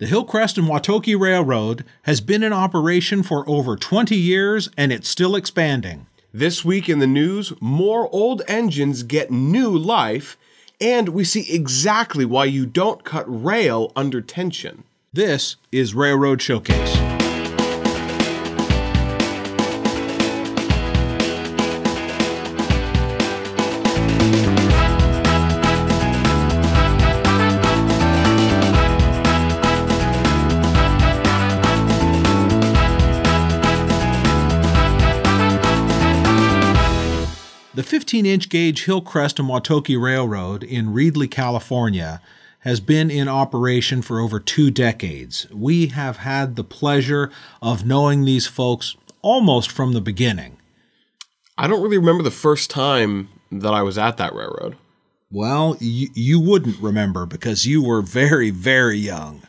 The Hillcrest and Waktoke Railroad has been in operation for over 20 years, and it's still expanding. This week in the news, more old engines get new life, and we see exactly why you don't cut rail under tension. This is Railroad Showcase. The 15-inch gauge Hillcrest and Waktoke Railroad in Reedley, California, has been in operation for over 2 decades. We have had the pleasure of knowing these folks almost from the beginning. I don't really remember the first time that I was at that railroad. Well, you wouldn't remember because you were very, very young.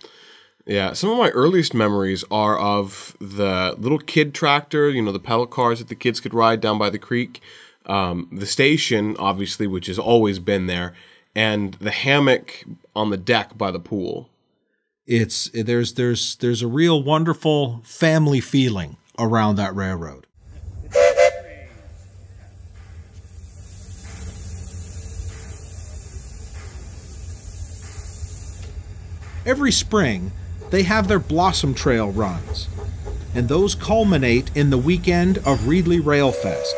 Yeah, some of my earliest memories are of the little kid tractor, you know, the pedal cars that the kids could ride down by the creek. The station, obviously, which has always been there, and the hammock on the deck by the pool. There's a real wonderful family feeling around that railroad. Every spring, they have their Blossom Trail runs, and those culminate in the weekend of Reedley Railfest.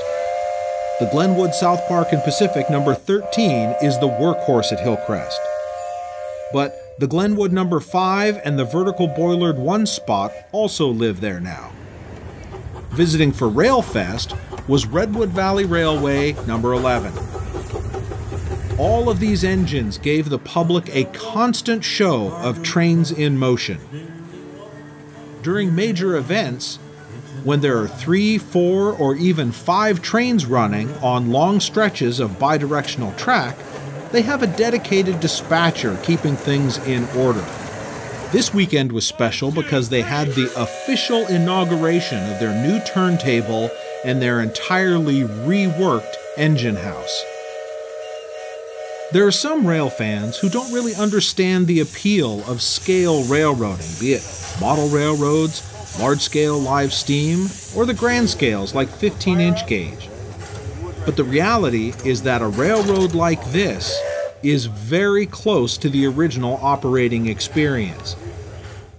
The Glenwood South Park and Pacific number 13 is the workhorse at Hillcrest. But the Glenwood number 5 and the vertical boilered 1 spot also live there now. Visiting for Railfest was Redwood Valley Railway number 11. All of these engines gave the public a constant show of trains in motion. During major events, when there are 3, 4, or even 5 trains running on long stretches of bidirectional track, they have a dedicated dispatcher keeping things in order. This weekend was special because they had the official inauguration of their new turntable and their entirely reworked engine house. There are some rail fans who don't really understand the appeal of scale railroading, be it model railroads, large-scale live steam, or the grand scales like 15-inch gauge. But the reality is that a railroad like this is very close to the original operating experience.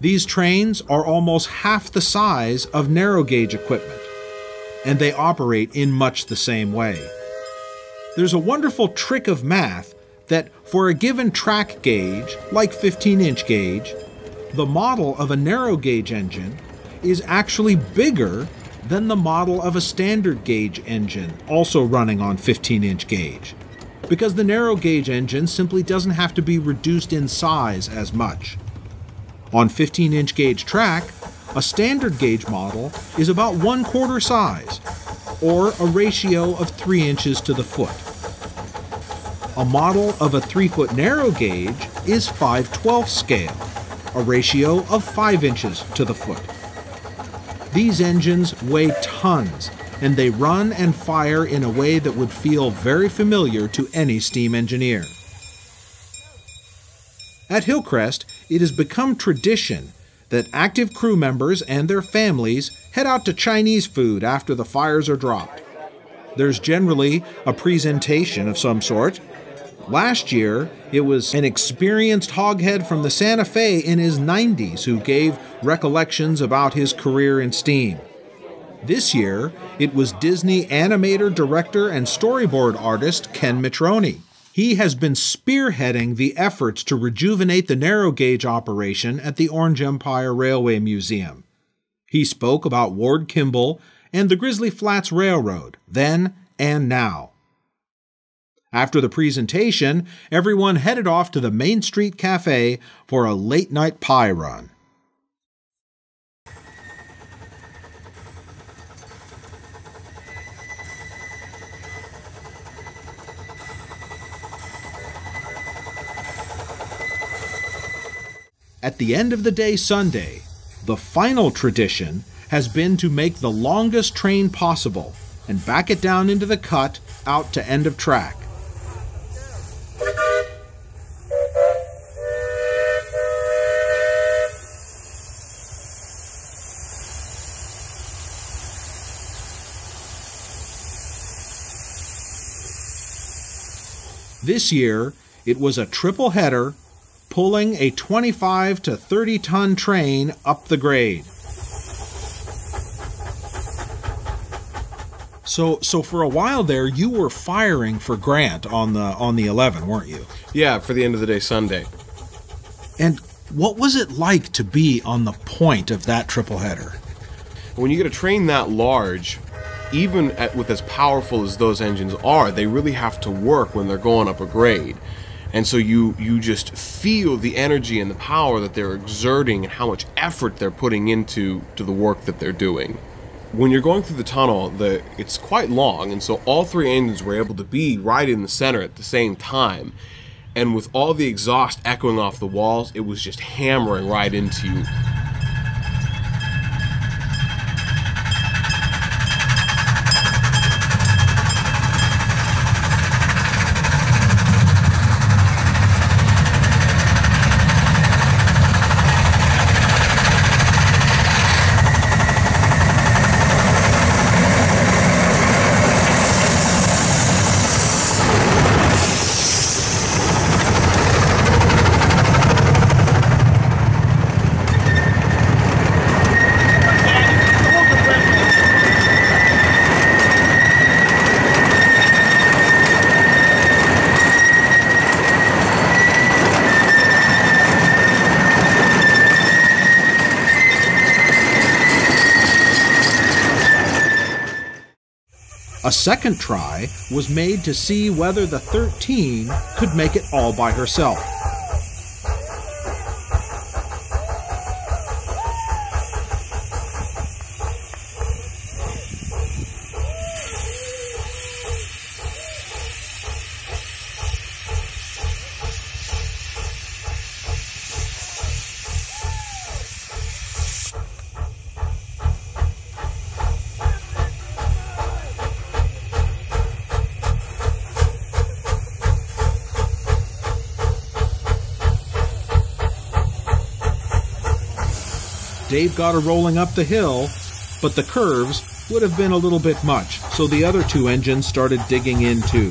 These trains are almost half the size of narrow gauge equipment, and they operate in much the same way. There's a wonderful trick of math that for a given track gauge, like 15-inch gauge, the model of a narrow gauge engine is actually bigger than the model of a standard gauge engine, also running on 15-inch gauge, because the narrow gauge engine simply doesn't have to be reduced in size as much. On 15-inch gauge track, a standard gauge model is about 1/4 size, or a ratio of 3 inches to the foot. A model of a 3-foot narrow gauge is 5/12 scale, a ratio of 5 inches to the foot. These engines weigh tons, and they run and fire in a way that would feel very familiar to any steam engineer. At Hillcrest, it has become tradition that active crew members and their families head out to Chinese food after the fires are dropped. There's generally a presentation of some sort. Last year, it was an experienced hoghead from the Santa Fe in his 90s who gave recollections about his career in steam. This year, it was Disney animator, director, and storyboard artist Ken Mitroni. He has been spearheading the efforts to rejuvenate the narrow gauge operation at the Orange Empire Railway Museum. He spoke about Ward Kimball and the Grizzly Flats Railroad, then and now. After the presentation, everyone headed off to the Main Street Cafe for a late-night pie run. At the end of the day Sunday, the final tradition has been to make the longest train possible and back it down into the cut out to end of track. This year, it was a triple header pulling a 25 to 30 ton train up the grade. So for a while there, you were firing for Grant on the 11, weren't you? Yeah, for the end of the day Sunday. And what was it like to be on the point of that triple header? When you get a train that large, even with as powerful as those engines are, they really have to work when they're going up a grade. And so you just feel the energy and the power that they're exerting and how much effort they're putting into the work that they're doing. When you're going through the tunnel, it's quite long, and so all three engines were able to be right in the center at the same time. And with all the exhaust echoing off the walls, it was just hammering right into you. A second try was made to see whether the 13 could make it all by herself. Dave got her rolling up the hill, but the curves would have been a little bit much, so the other two engines started digging in too.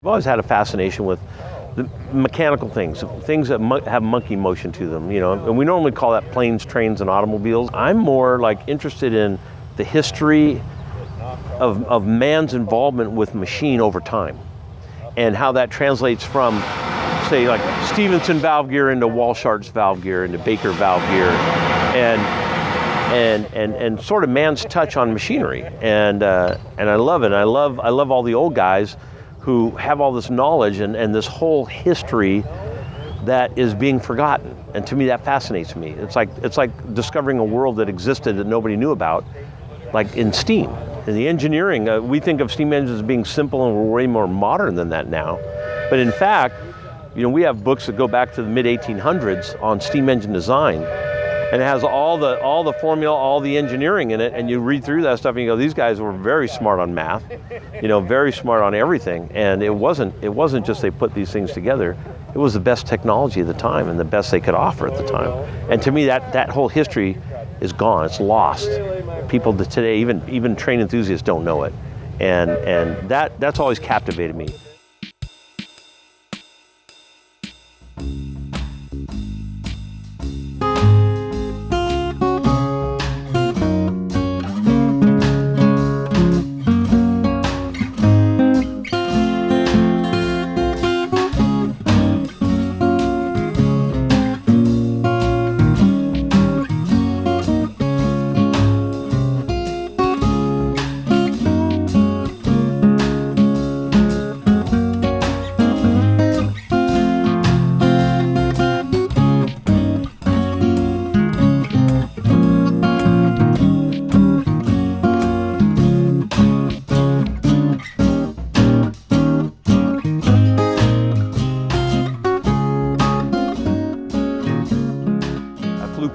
I've always had a fascination with the mechanical things that have monkey motion to them, you know, and we normally call that planes, trains, and automobiles. I'm more like interested in the history of man's involvement with machine over time and how that translates from, say, like Stevenson valve gear into Walshart's valve gear into Baker valve gear, and sort of man's touch on machinery, and I love it. I love all the old guys who have all this knowledge and this whole history that is being forgotten. And to me, that fascinates me. It's like discovering a world that existed that nobody knew about, like in steam. In the engineering, we think of steam engines as being simple, and we're way more modern than that now. But in fact, you know, we have books that go back to the mid-1800s on steam engine design, and it has all the formula, all the engineering in it, and you read through that stuff and you go, these guys were very smart on math, you know, very smart on everything. And it wasn't just they put these things together, it was the best technology at the time and the best they could offer at the time. And to me, that whole history is gone, it's lost. People today, even train enthusiasts don't know it. And that's always captivated me.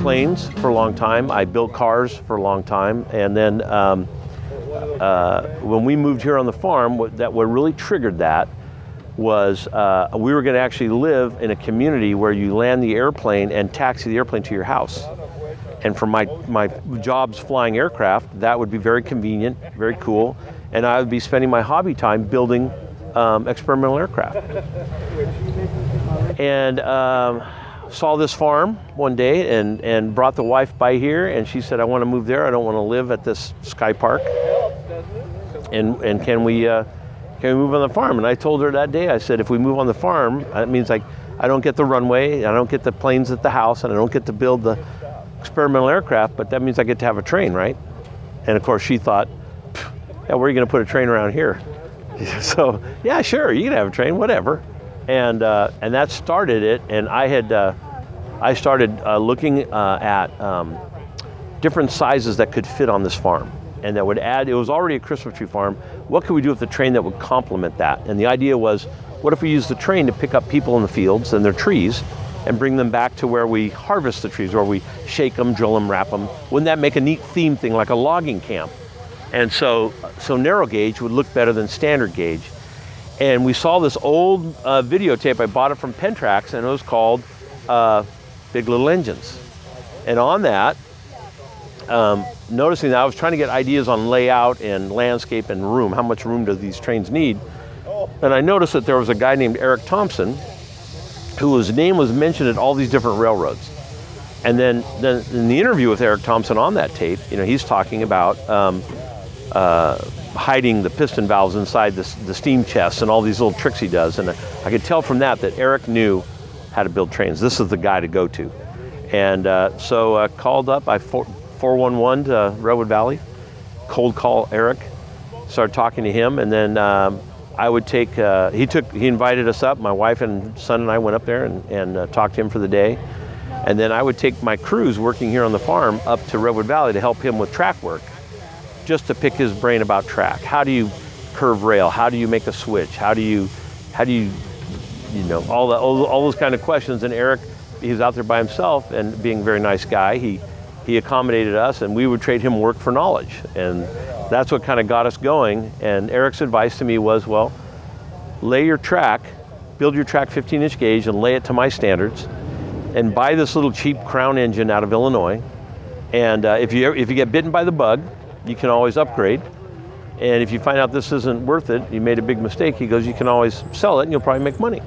airplanes for a long time. I built cars for a long time. And then when we moved here on the farm, what really triggered that was we were going to actually live in a community where you land the airplane and taxi the airplane to your house. And for my jobs flying aircraft, that would be very convenient, very cool. And I would be spending my hobby time building experimental aircraft. And saw this farm one day and brought the wife by here, and she said, I want to move there. I don't want to live at this Sky Park. And can we move on the farm? And I told her that day, I said, if we move on the farm, that means like I don't get the runway, I don't get the planes at the house, and I don't get to build the experimental aircraft, but that means I get to have a train, right? And of course she thought, yeah, where are you going to put a train around here? So yeah, sure, you can have a train, whatever. And that started it. And I started looking at different sizes that could fit on this farm, and that would add. It was already a Christmas tree farm. What could we do with the train that would complement that? And the idea was, what if we use the train to pick up people in the fields and their trees, and bring them back to where we harvest the trees, where we shake them, drill them, wrap them? Wouldn't that make a neat theme thing, like a logging camp? And so narrow gauge would look better than standard gauge. And we saw this old videotape. I bought it from Pentrax, and it was called Big Little Engines. And on that, noticing that, I was trying to get ideas on layout and landscape and room. How much room do these trains need? And I noticed that there was a guy named Eric Thompson, whose name was mentioned at all these different railroads. And then in the interview with Eric Thompson on that tape, he's talking about hiding the piston valves inside the steam chests and all these little tricks he does. And I could tell from that Eric knew how to build trains. This is the guy to go to. And so I called up, I 411 to Redwood Valley, cold call Eric, started talking to him, and then I would take, he invited us up, my wife and son and I went up there and talked to him for the day. And then I would take my crews working here on the farm up to Redwood Valley to help him with track work, just to pick his brain about track. How do you curve rail? How do you make a switch? How do you all those kind of questions. And Eric, he was out there by himself, and being a very nice guy, he accommodated us, and we would trade him work for knowledge. And that's what kind of got us going. And Eric's advice to me was, well, lay your track, build your track 15-inch gauge and lay it to my standards, and buy this little cheap Crown engine out of Illinois. And if you get bitten by the bug, you can always upgrade. And if you find out this isn't worth it, you made a big mistake, he goes, you can always sell it and you'll probably make money.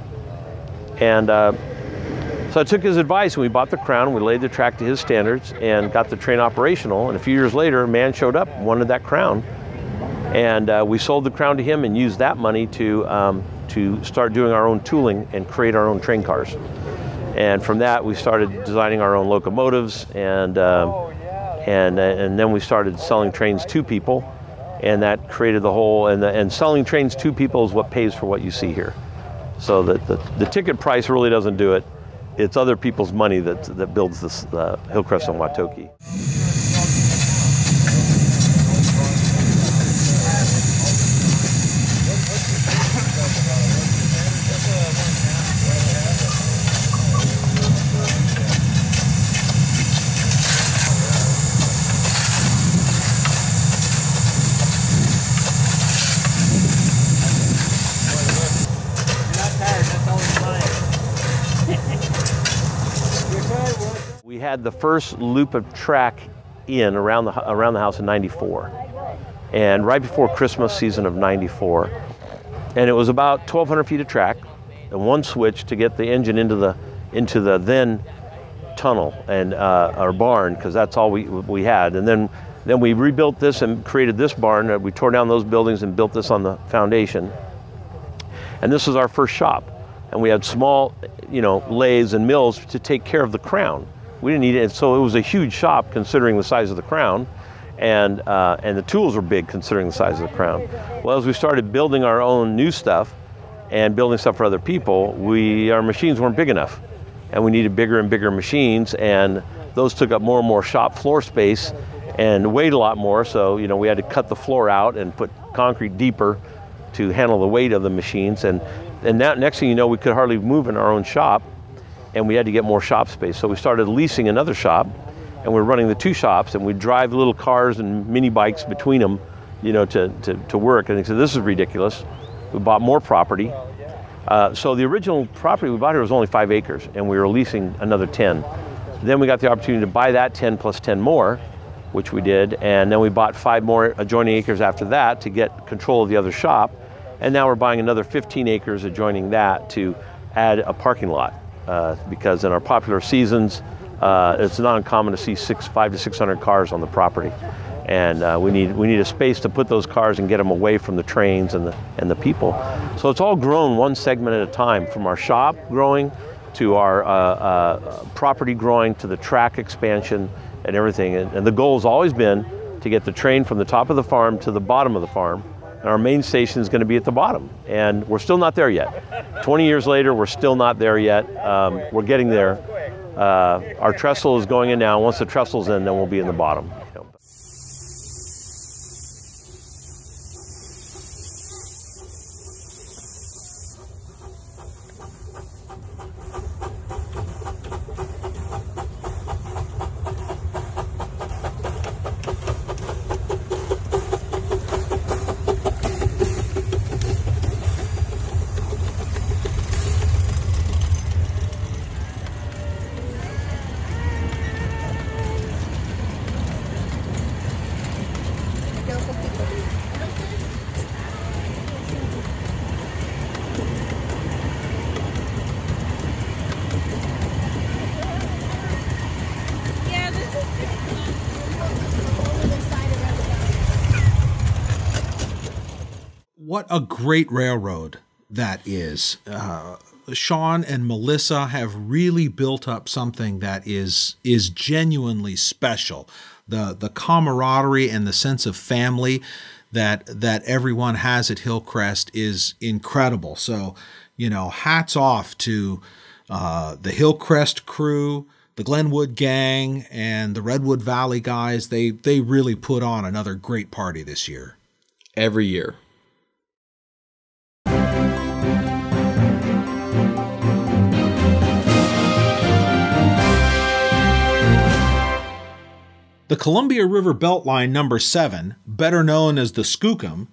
And so I took his advice, and we bought the Crown, we laid the track to his standards and got the train operational. And a few years later, a man showed up, wanted that Crown. And we sold the Crown to him and used that money to start doing our own tooling and create our own train cars. And from that, we started designing our own locomotives, and then we started selling trains to people, and that created the whole, and selling trains to people is what pays for what you see here. So the ticket price really doesn't do it. It's other people's money that builds this Hillcrest and Waktoke. We had the first loop of track in around the house in '94, and right before Christmas season of '94, and it was about 1,200 feet of track and one switch to get the engine into the then tunnel and our barn, because that's all we had. And then we rebuilt this and created this barn. We tore down those buildings and built this on the foundation. And this was our first shop, and we had small, lathes and mills to take care of the Crown. We didn't need it, so it was a huge shop considering the size of the Crown, and the tools were big considering the size of the Crown. Well, as we started building our own new stuff and building stuff for other people, our machines weren't big enough, and we needed bigger and bigger machines, and those took up more and more shop floor space and weighed a lot more. So we had to cut the floor out and put concrete deeper to handle the weight of the machines. And that, next thing you know, we could hardly move in our own shop. and we had to get more shop space. So we started leasing another shop, and we're running the two shops, and we drive little cars and mini bikes between them, you know, to work. And they said, this is ridiculous. We bought more property. So the original property we bought here was only 5 acres, and we were leasing another 10. Then we got the opportunity to buy that 10 plus 10 more, which we did, and then we bought 5 more adjoining acres after that to get control of the other shop. And now we're buying another 15 acres adjoining that to add a parking lot, because in our popular seasons, it's not uncommon to see 500 to 600 cars on the property. And we need a space to put those cars and get them away from the trains and the people. So it's all grown one segment at a time, from our shop growing to our property growing to the track expansion and everything. And the goal has always been to get the train from the top of the farm to the bottom of the farm. And our main station is going to be at the bottom. And we're still not there yet. 20 years later, we're still not there yet. We're getting there. Our trestle is going in now. Once the trestle's in, then we'll be in the bottom. What a great railroad that is. Sean and Melissa have really built up something that is genuinely special. The camaraderie and the sense of family that everyone has at Hillcrest is incredible. So, you know, hats off to the Hillcrest crew, the Glenwood gang, and the Redwood Valley guys. They really put on another great party this year. Every year. The Columbia River Beltline number 7, better known as the SKOOKUM,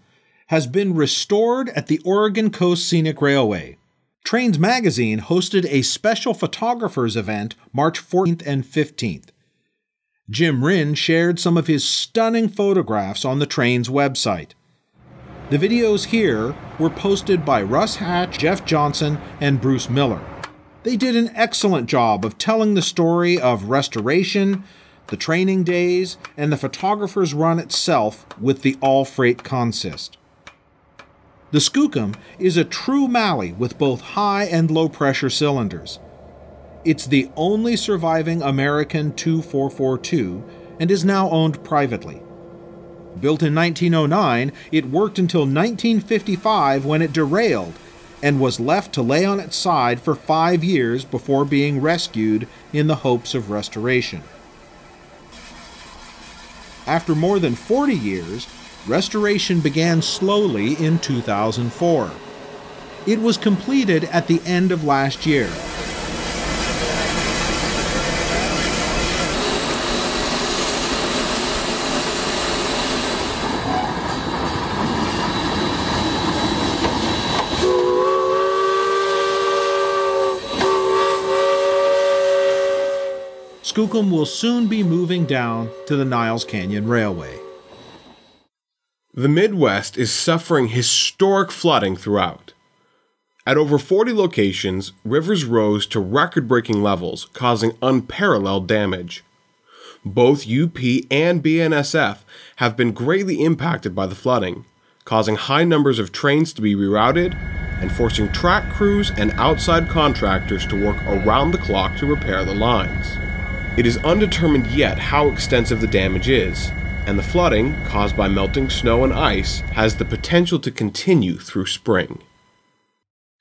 has been restored at the Oregon Coast Scenic Railway. Trains Magazine hosted a special photographers event March 14th and 15th. Jim Rinn shared some of his stunning photographs on the train's website. The videos here were posted by Russ Hatch, Jeff Johnston, and Bruce Miller. They did an excellent job of telling the story of restoration, the training days, and the photographer's run itself with the all-freight consist. The SKOOKUM is a true Malley with both high and low-pressure cylinders. It's the only surviving American 2442 and is now owned privately. Built in 1909, it worked until 1955 when it derailed and was left to lay on its side for 5 years before being rescued in the hopes of restoration. After more than 40 years, restoration began slowly in 2004. It was completed at the end of last year. SKOOKUM will soon be moving down to the Niles Canyon Railway. The Midwest is suffering historic flooding throughout. At over 40 locations, rivers rose to record-breaking levels, causing unparalleled damage. Both UP and BNSF have been greatly impacted by the flooding, causing high numbers of trains to be rerouted and forcing track crews and outside contractors to work around the clock to repair the lines. It is undetermined yet how extensive the damage is, and the flooding, caused by melting snow and ice, has the potential to continue through spring.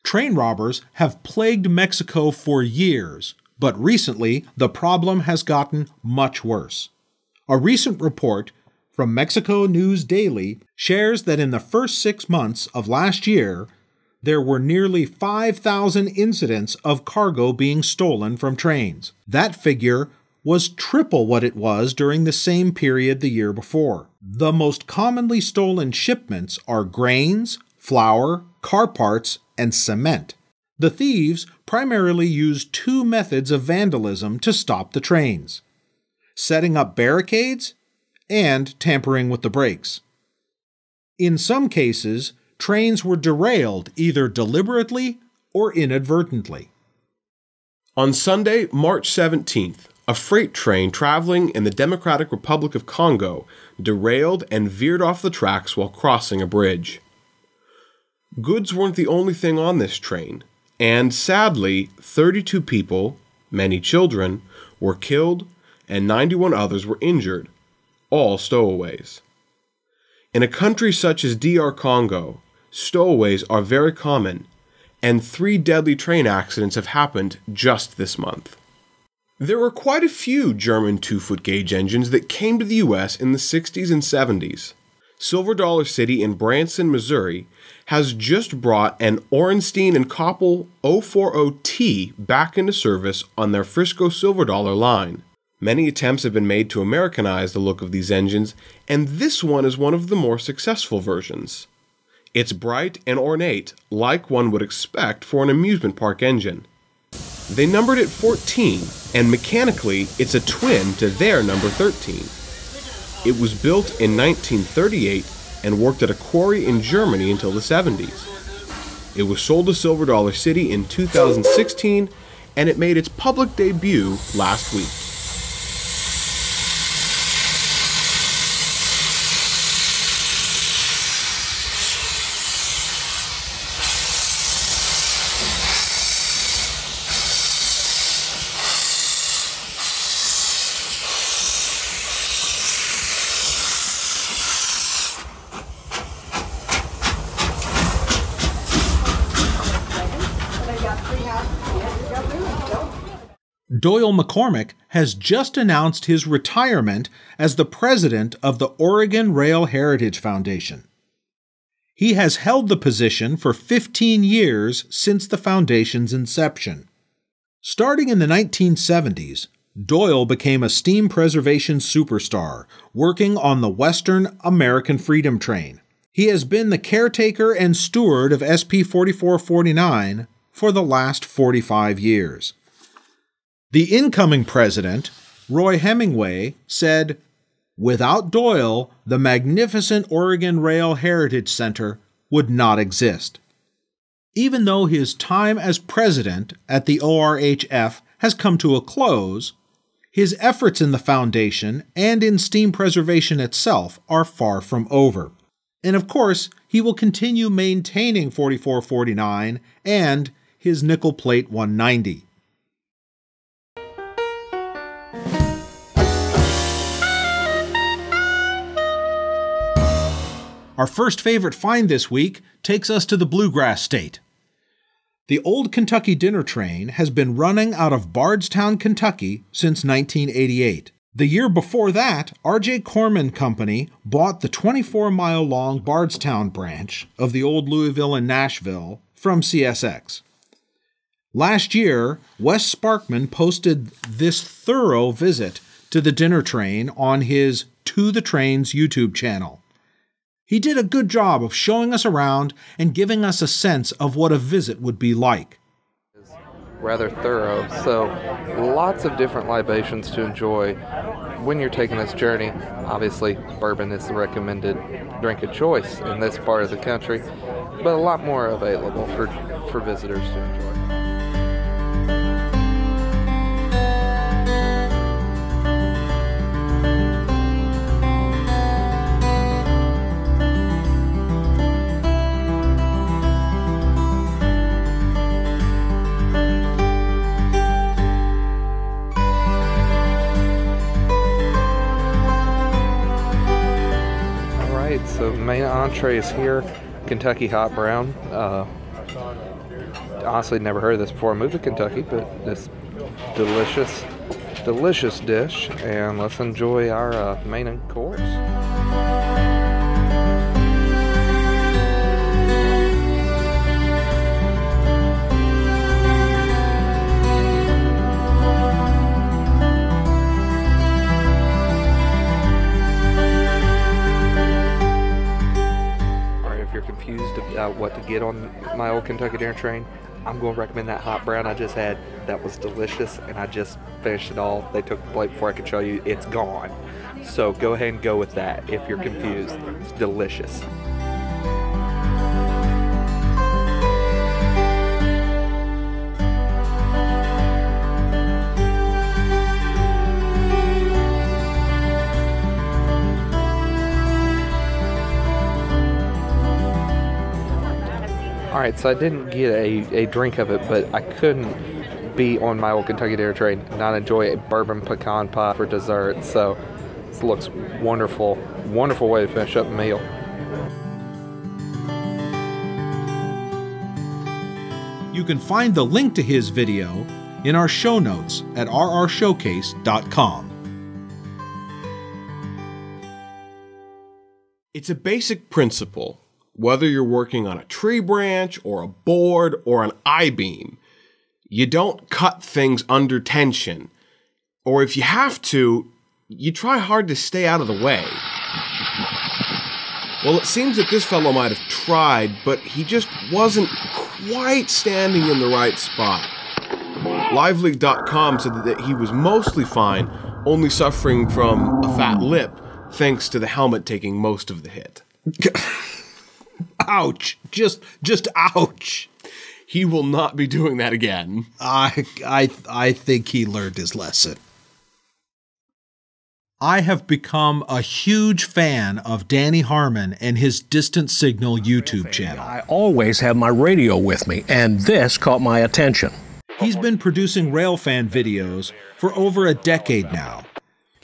Train robbers have plagued Mexico for years, but recently the problem has gotten much worse. A recent report from Mexico News Daily shares that in the first 6 months of last year, there were nearly 5,000 incidents of cargo being stolen from trains. That figure was triple what it was during the same period the year before. The most commonly stolen shipments are grains, flour, car parts, and cement. The thieves primarily used two methods of vandalism to stop the trains: setting up barricades and tampering with the brakes. In some cases, trains were derailed either deliberately or inadvertently. On Sunday, March 17th, a freight train traveling in the Democratic Republic of Congo derailed and veered off the tracks while crossing a bridge. Goods weren't the only thing on this train, and sadly, 32 people, many children, were killed and 91 others were injured, all stowaways. In a country such as DR Congo, stowaways are very common, and 3 deadly train accidents have happened just this month. There were quite a few German 2-foot gauge engines that came to the US in the 60s and 70s. Silver Dollar City in Branson, Missouri has just brought an Orenstein and Koppel 040T back into service on their Frisco Silver Dollar line. Many attempts have been made to Americanize the look of these engines, and this one is one of the more successful versions. It's bright and ornate, like one would expect for an amusement park engine. They numbered it 14, and mechanically, it's a twin to their number 13. It was built in 1938 and worked at a quarry in Germany until the 70s. It was sold to Silver Dollar City in 2016, and it made its public debut last week. Doyle McCormick has just announced his retirement as the president of the Oregon Rail Heritage Foundation. He has held the position for 15 years since the foundation's inception. Starting in the 1970s, Doyle became a steam preservation superstar, working on the Western American Freedom Train. He has been the caretaker and steward of SP 4449 for the last 45 years. The incoming president, Roy Hemingway, said, "Without Doyle, the magnificent Oregon Rail Heritage Center would not exist." Even though his time as president at the ORHF has come to a close, his efforts in the foundation and in steam preservation itself are far from over. And of course, he will continue maintaining 4449 and his nickel plate 190. Our first favorite find this week takes us to the Bluegrass State. The Old Kentucky Dinner Train has been running out of Bardstown, Kentucky since 1988. The year before that, R.J. Corman Company bought the 24-mile-long Bardstown branch of the old Louisville and Nashville from CSX. Last year, Wes Sparkmon posted this thorough visit to the dinner train on his To the Trains YouTube channel. He did a good job of showing us around and giving us a sense of what a visit would be like. Rather thorough, so lots of different libations to enjoy when you're taking this journey. Obviously, bourbon is the recommended drink of choice in this part of the country, but a lot more available for visitors to enjoy. So main entree is here, Kentucky Hot Brown. Honestly, never heard of this before I moved to Kentucky, but this delicious dish, and let's enjoy our main course. to get on my old Kentucky Derby train, I'm going to recommend that hot brown I just had. That was delicious, and I just finished it all. They took the plate before I could show you. It's gone. So go ahead and go with that if you're confused. It's delicious. All right, so I didn't get a drink of it, but I couldn't be on my old Kentucky Derby train and not enjoy a bourbon pecan pie for dessert. So this looks wonderful. Wonderful way to finish up the meal. You can find the link to his video in our show notes at rrshowcase.com. It's a basic principle. Whether you're working on a tree branch or a board or an I-beam, you don't cut things under tension. Or if you have to, you try hard to stay out of the way. Well, it seems that this fellow might have tried, but he just wasn't quite standing in the right spot. LiveLeak.com said that he was mostly fine, only suffering from a fat lip, thanks to the helmet taking most of the hit. Ouch. Just ouch. He will not be doing that again. I think he learned his lesson. I have become a huge fan of Danny Harmon and his Distant Signal YouTube channel. I always have my radio with me, and this caught my attention. He's been producing railfan videos for over a decade now,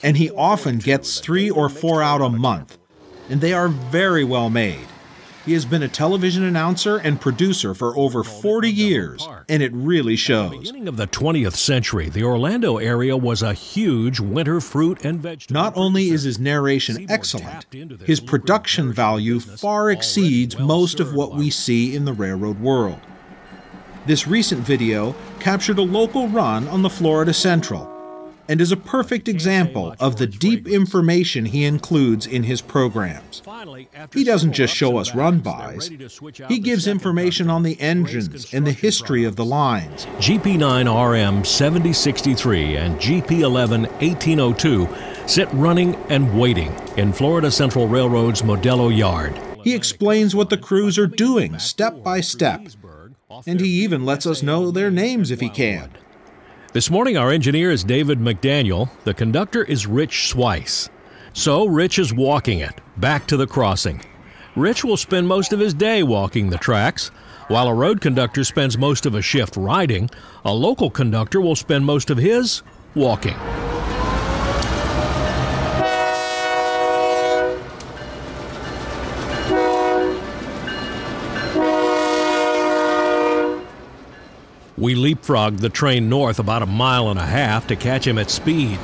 and he often gets 3 or 4 out a month, and they are very well made. He has been a television announcer and producer for over 40 years, and it really shows. At the beginning of the 20th century, the Orlando area was a huge winter fruit and vegetable. Not only is his narration excellent, his production value far exceeds most of what we see in the railroad world. This recent video captured a local run on the Florida Central, and is a perfect example of the deep information he includes in his programs. He doesn't just show us run-bys, he gives information on the engines and the history of the lines. GP9RM 7063 and GP11 1802 sit running and waiting in Florida Central Railroad's Modelo Yard. He explains what the crews are doing step by step, and he even lets us know their names if he can. This morning, our engineer is David McDaniel. The conductor is Rich Swice. So Rich is walking it, back to the crossing. Rich will spend most of his day walking the tracks. While a road conductor spends most of a shift riding, a local conductor will spend most of his walking. We leapfrogged the train north about 1.5 miles to catch him at speed.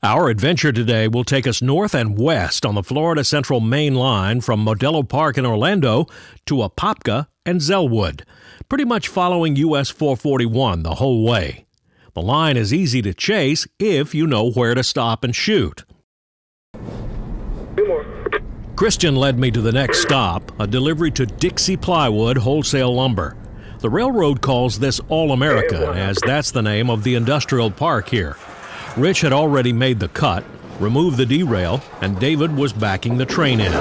Our adventure today will take us north and west on the Florida Central Main Line from Modelo Park in Orlando to Apopka and Zellwood, pretty much following US 441 the whole way. The line is easy to chase if you know where to stop and shoot. Christian led me to the next stop, a delivery to Dixie Plywood Wholesale Lumber. The railroad calls this All-America, as that's the name of the industrial park here. Rich had already made the cut, removed the derail, and David was backing the train in.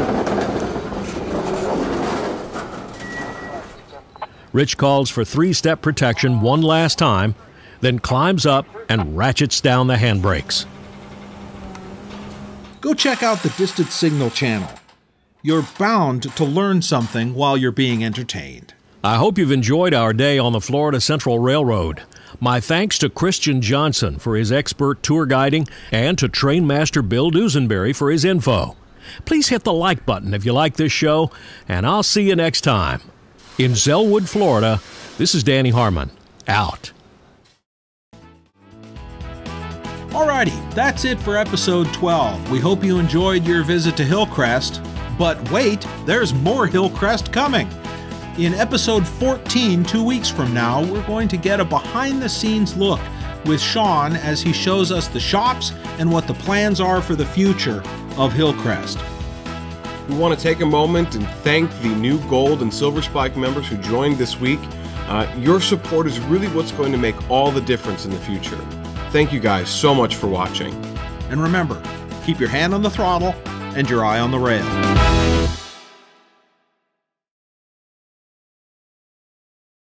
Rich calls for 3-step protection one last time, then climbs up and ratchets down the handbrakes. Go check out the Distant Signal channel. You're bound to learn something while you're being entertained. I hope you've enjoyed our day on the Florida Central Railroad. My thanks to Christian Johnson for his expert tour guiding and to Trainmaster Bill Dusenberry for his info. Please hit the like button if you like this show, and I'll see you next time. In Zellwood, Florida, this is Danny Harmon, out. Alrighty, that's it for episode 12. We hope you enjoyed your visit to Hillcrest, but wait, there's more Hillcrest coming. In episode 14, 2 weeks from now, we're going to get a behind-the-scenes look with Sean as he shows us the shops and what the plans are for the future of Hillcrest. We want to take a moment and thank the new Gold and Silver Spike members who joined this week. Your support is really what's going to make all the difference in the future. Thank you guys so much for watching. And remember, keep your hand on the throttle and your eye on the rail.